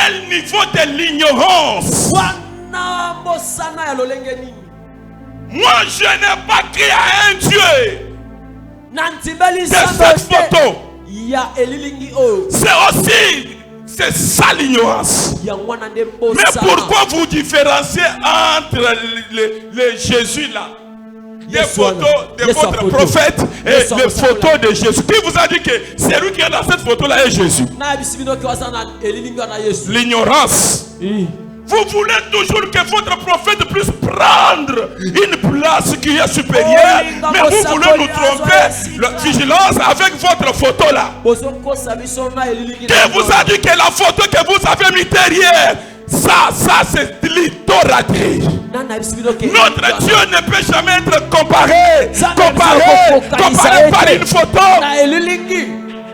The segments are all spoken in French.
Quel niveau de l'ignorance! Moi, je n'ai pas crié à un Dieu de cette photo. C'est aussi, c'est ça l'ignorance. Mais pourquoi vous différenciez entre les Jésus là, les photos de votre prophète et les photos de Jésus? Qui vous a dit que c'est lui qui est dans cette photo là est Jésus? L'ignorance. Vous voulez toujours que votre prophète puisse prendre une place qui est supérieure, mais vous voulez nous tromper la vigilance avec votre photo là. Qui vous a dit que la photo que vous avez mis derrière, ça c'est l'idolâtrie. Notre Dieu ne peut jamais être comparé par une photo.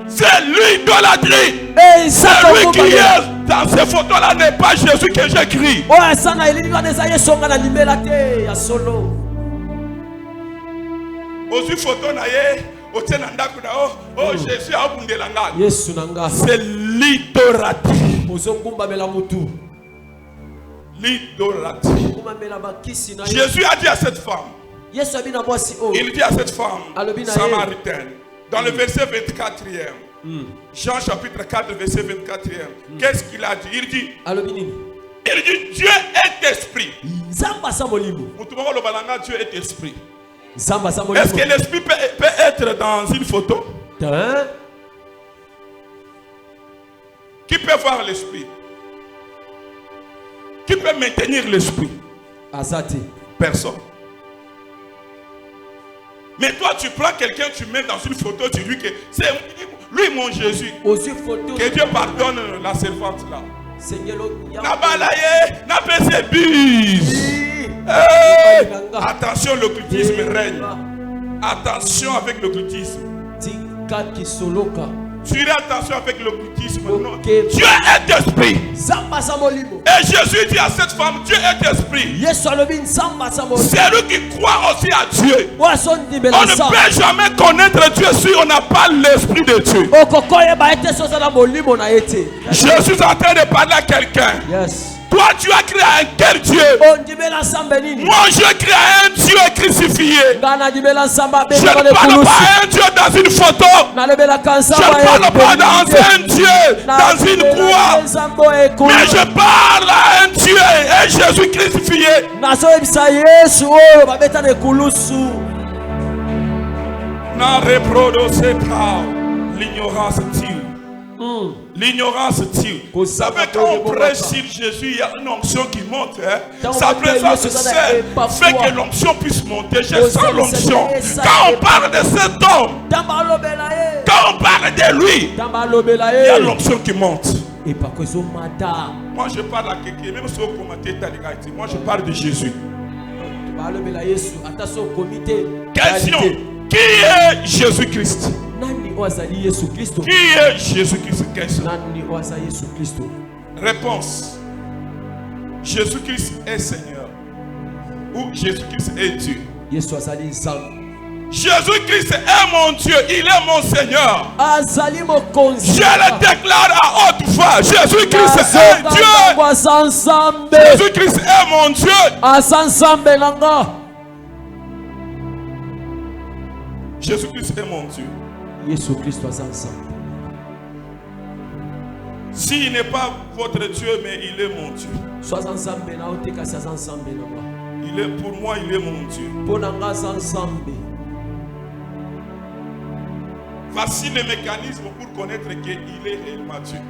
C'est l'idolâtrie. Celui qui est dans ces photos-là n'est pas Jésus que j'écris. C'est l'idolâtrie. L'idolâtrie. Jésus a dit à cette femme, il dit à cette femme samaritaine, dans le verset 24e, Jean chapitre 4, verset 24e, qu'est-ce qu'il a dit? Il dit, Dieu est esprit. Dieu est esprit. Est-ce que l'esprit peut être dans une photo? Qui peut voir l'esprit? Qui peut maintenir l'esprit? Personne. Mais toi, tu prends quelqu'un, tu mets dans une photo, tu dis que c'est lui mon Jésus. Que Dieu pardonne la servante là. Attention, l'occultisme règne. Attention avec l'occultisme. Tu as attention avec l'occultisme. Dieu est esprit. Et Jésus dit à cette femme, Dieu est esprit. C'est lui qui croit aussi à Dieu. On ne peut jamais connaître Dieu si on n'a pas l'esprit de Dieu. Je suis en train de parler à quelqu'un. Toi, tu as créé un quel Dieu? Moi, je crée un Dieu crucifié. Je ne parle pas à un Dieu dans une photo. Je ne parle pas dans un Dieu dans une croix. Mais je parle à un Dieu et Jésus crucifié. Na reproduce pas l'ignorance tue. L'ignorance tue. Vous savez, quand on prêche sur Jésus, il y a une onction qui monte. Sa présence seule fait que l'onction puisse monter. Je sens l'onction. Quand on parle de cet homme, quand on parle de lui, il y a l'onction qui monte. Moi je parle à quelqu'un, même si vous commentez, moi je parle de Jésus. Question. Qui est Jésus-Christ? Qui est Jésus-Christ? Réponse. Jésus-Christ est Seigneur. Ou Jésus-Christ est Dieu. Jésus-Christ est mon Dieu. Il est mon Seigneur. Je le déclare à haute voix. Jésus-Christ est Dieu. Jésus-Christ est mon Dieu. Jésus-Christ est mon Dieu. S'il n'est pas votre Dieu, mais il est mon Dieu. Il est pour moi, il est mon Dieu. Voici le mécanisme pour connaître qu'il est réellement Dieu.